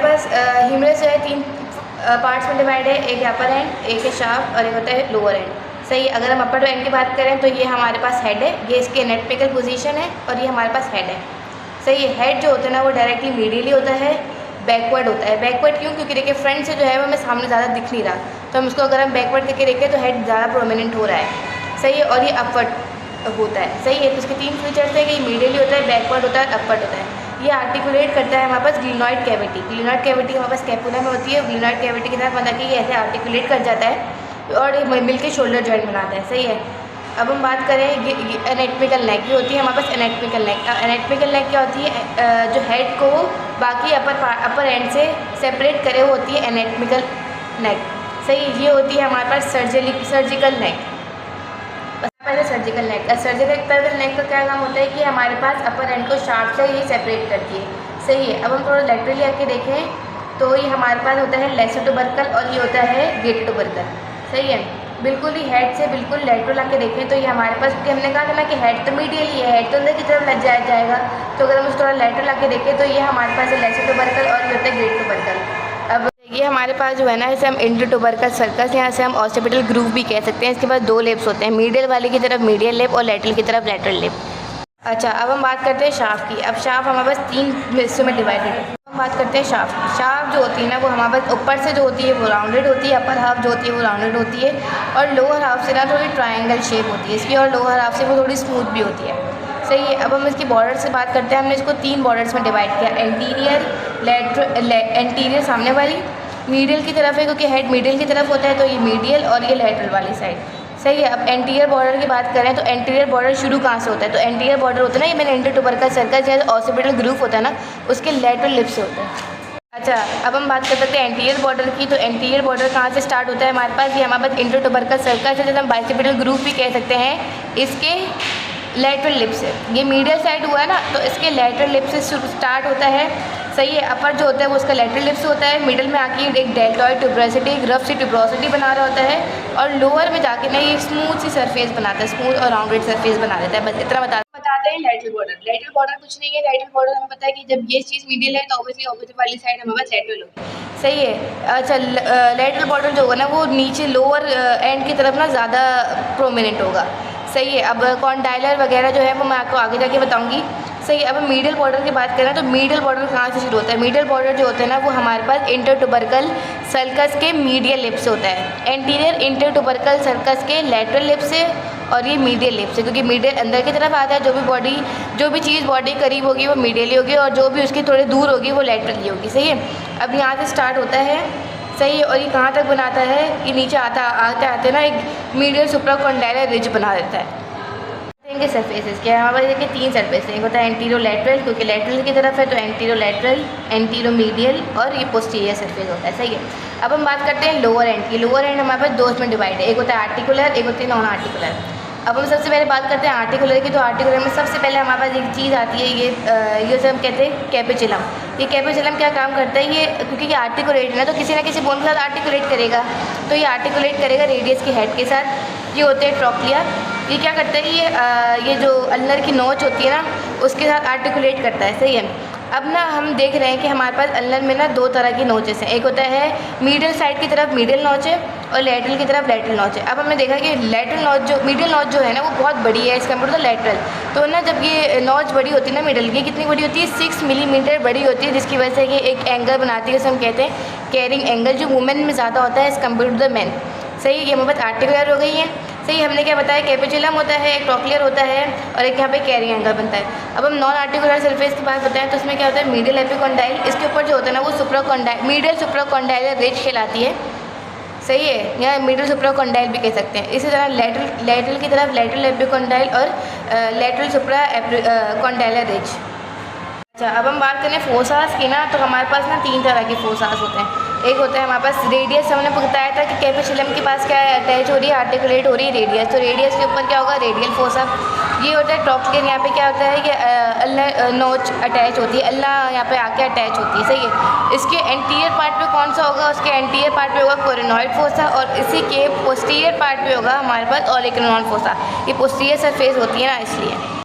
बस ह्यूमरस जो है 3 पार्ट्स में डिवाइड है, एक अपर एंड, एक है शाफ्ट और एक होता है लोअर एंड। सही है। अगर हम अपर एंड की बात करें तो ये हमारे पास हेड है, ये इसकी एनाटॉमिकल पोजीशन है और ये हमारे पास हेड है। सही है। हेड जो होता है ना वो डायरेक्टली मीडियली होता है, बैकवर्ड होता है। बैकवर्ड क्यों? क्योंकि देखिए फ्रंट से जो है वो हमें सामने ज़्यादा दिख नहीं रहा, तो हम इसको अगर हम बैकवर्ड करके देखें तो हेड ज़्यादा प्रोमिनेंट हो रहा है। सही है। और ये अपवर्ड होता है। सही है। तो इसके 3 फीचर्स है कि ये मीडियली होता है, बैकवर्ड होता है, अपवर्ड होता है। ये आर्टिकुलेट करता है हमारे पास ग्लिनॉइड कैविटी। ग्लिनॉइड कैविटी हमारे पास स्कैपुला में होती है, ग्लिनॉइड कैविटी की तरफ बना के ये ऐसे आर्टिकुलेट कर जाता है और ये मिलकर शोल्डर जॉइंट बनाता है। सही है। अब हम बात करें एनाटॉमिकल नेक की होती है हमारे पास एनाटॉमिकल नेक। एनाटॉमिकल नेक क्या होती है? जो हेड को बाकी अपर एंड से सेपरेट करे वो होती है एनाटॉमिकल नेक। सही है। ये होती है हमारे पास सर्जिकल नेक। पहले सर्जिकल नेक। सर्जिकल नेक का क्या काम होता है कि हमारे पास अपर एंड को शाफ्ट से ये सेपरेट करती है। सही है। अब हम थोड़ा लेटरली आके देखें तो ये हमारे पास होता है लेसर टुबरकल और ये होता है ग्रेटर टुबरकल। सही है। बिल्कुल ही हेड से बिल्कुल लेटरल आके देखें तो ये हमारे पास, क्योंकि हमने कहा था ना कि हेड तो मीडियल ही है, हेड तो अंदर की तरफ लग जाएगा, तो अगर हम उस थोड़ा लेटरल आके देखें तो ये हमारे पास है लेसर टुबरकल और ये होता है ग्रेटर टुबरकल। अब ये हमारे पास जो है ना, इसे हम इंटर टुबरकल सर्कस, यहाँ से हम ऑसिपिटल ग्रूव भी कह सकते हैं। इसके पास 2 लेब्स होते हैं, मीडियल वाले की तरफ मीडियल लेब और लेटरल की तरफ लेटरल लेब। अच्छा, अब हम बात करते हैं शाफ्ट की। अब शाफ्ट हमारे पास 3 हिस्सों में डिवाइडेड है। हम बात करते हैं शाफ्ट। शाफ्ट जो होती है ना वो हमारे पास ऊपर से जो होती है वो राउंडेड होती है, अपर हाफ जो होती है वो राउंडेड होती है और लोअर हाफ से ना थोड़ी ट्रायंगल शेप होती है इसकी, और लोअर हाफ से वो थोड़ी स्मूथ भी होती है। सही है। अब हम इसकी बॉर्डर से बात करते हैं। हमने इसको 3 बॉर्डर्स में डिवाइड किया, एंटीरियर सामने वाली, मीडियल की तरफ है क्योंकि हेड मीडियल की तरफ होता है तो ये मीडियल, और ये लेटरल वाली साइड। सही है। अब एंटीरियर बॉर्डर की बात करें तो एंटीरियर बॉर्डर शुरू कहाँ से होता है? तो एंटीरियर बॉर्डर होता है ना, ये मैंने इंटर टुबरकल सर्कल जैसे ऑसिपिटल ग्रूव होता है ना, उसके लेटरल लिप से होता है। अच्छा, अब हम बात कर सकते हैं एंटीरियर बॉर्डर की। तो एंटीरियर बॉर्डर कहाँ से स्टार्ट होता है हमारे पास? ये हमारे पास इंटर टुबरकल सर्कल से, जैसे हम बाइसेपिटल ग्रूव भी कह सकते हैं, इसके लेटरल लिप से। ये मीडियल साइड हुआ है ना, तो इसके लेटरल लिप से स्टार्ट होता है। सही है। अपर जो होता है वो उसका लेटरल लिप्स होता है, मिडिल में आके एक डेल्टॉइड ट्यूब्रोसिटी, एक रफ सी ट्यूब्रोसिटी बना रहा होता है, और लोअर में जाके ना ये स्मूथ सी सरफेस बनाता है, स्मूथ और राउंडेड सरफेस बना देता है। बस इतना बताते हैं लेटरल बॉर्डर। लेटरल बॉर्डर कुछ नहीं है, लेटरल बॉर्डर हमें पता है कि जब ये चीज़ मीडियल है तो ऑब्वियसली ऑपोजिट वाली साइड हमारे पास लेटरल होगी। सही है। अच्छा, लेटरल बॉर्डर जो होगा ना वो नीचे लोअर एंड की तरफ ना ज़्यादा प्रोमिनेंट होगा। सही है। अब कॉन्डाइलर वगैरह जो है वो मैं आपको आगे जाके बताऊँगी। सही है। अब हम मीडियल बॉर्डर की बात करें तो मीडियल बॉर्डर कहाँ से शुरू होता है? मीडियल बॉर्डर जो होता है ना वो हमारे पास इंटर टुबरकल सर्कस के मीडियल लिप से होता है, एंटीरियर इंटर टुबरकल सर्कस के लेटरल लिप से, और ये मीडियल लिप से, क्योंकि मीडियल अंदर की तरफ आता है। जो भी चीज़ बॉडी करीब होगी वो मीडियली होगी, और जो भी उसकी थोड़ी दूर होगी वो लेटरली होगी। सही है। अब यहाँ से स्टार्ट होता है। सही है। और ये कहाँ तक बनाता है? ये नीचे आते आते ना एक मीडियल सुप्राकॉन्डाइलर रिज बना देता है। इनके सरफेसेस क्या है? हमारे देखिए 3 सरफेस हैं। एक होता है एंटीरियो लेटरल, क्योंकि लेटरल की तरफ है तो एंटीरियो लेटरल, एंटीरियो मीडियल, और ये पोस्टीरियर सरफेस होता है। सही है। अब हम बात करते हैं लोअर एंड की। लोअर एंड हमारे पास 2 में डिवाइड है, एक होता है आर्टिकुलर, एक होती है नॉन आर्टिकुलर। अब हम सबसे पहले बात करते हैं आर्टिकुलर की। तो आर्टिकुलर में सबसे पहले हमारे पास एक चीज़ आती है, ये सब कहते हैं कैपेचुलम। ये कैपेचुलम क्या काम करता है? ये क्योंकि ये आर्टिकुलेट है ना, तो किसी ना किसी बोन के साथ आर्टिकुलेट करेगा, तो ये आर्टिकुलेट करेगा रेडियस की हेड के साथ। ये होते हैं ट्रोक्लिया। ये क्या करता है? ये जो अल्नर की नोच होती है ना उसके साथ आर्टिकुलेट करता है। सही है। अब ना हम देख रहे हैं कि हमारे पास अल्नर में ना 2 तरह की नोचेस हैं। एक होता है मीडियल साइड की तरफ मीडियल नोच है, और लेटरल की तरफ लेटरल नोच है। अब हमने देखा कि लेटरल नोच जो मीडियल नोच जो है ना वो बहुत बड़ी है एज़ कम्पेयर टू लेटरल। तो ना जब ये नोच बड़ी होती है ना मिडिल की, कितनी बड़ी होती है? 6 मिलीमीटर बड़ी होती है, जिसकी वजह से ये एक एंगल बनाती है, जिसे हम कहते हैं कैरिंग एंगल, जो वुमेन में ज़्यादा होता है as compared to the man. सही है। ये हमारे पास आर्टिकुलर हो गई है। सही। हमने क्या बताया? कैपेचुलम होता है, एक ट्रोक्लियर होता है, और एक यहाँ पे कैरिंग एंगल बनता है। अब हम नॉन आर्टिकुलर सरफेस की बात बताएं तो उसमें क्या होता है? Medial epicondyle. इसके ऊपर जो होता है ना वो मीडियल सुप्राकॉन्डाइलर रिज कहलाती है। सही है। या मीडियल सुप्राकॉन्डाइल भी कह सकते हैं। इसी तरह लेटरल की तरफ लेटरल एपिकॉन्डाइल और लेटरल सुप्राकॉन्डाइलर रिज। अच्छा, अब हम बात करें फोसास की ना, तो हमारे पास ना 3 तरह के फोसास होते हैं। एक होता है हमारे पास रेडियस। हमने बताया था कि कैपेचुलम के पास क्या है? अटैच हो रही है, आर्टिकुलेट हो रही है रेडियस, तो रेडियस के ऊपर क्या होगा? Radial fossa. ये होता है ट्रोक्लियर। यहाँ पे क्या होता है कि अल्नर नोच अटैच होती है, अल्नर यहाँ पे आके अटैच होती है। सही है। इसके एंटीरियर पार्ट पे कौन सा होगा? उसके एंटीरियर पार्ट पे होगा कोरोनॉइड फोसा, और इसी के पोस्टीरियर पार्ट पे होगा हमारे पास ओलेक्रानॉन फोसा। ये पोस्टीरियर सरफेस होती है ना, इसलिए।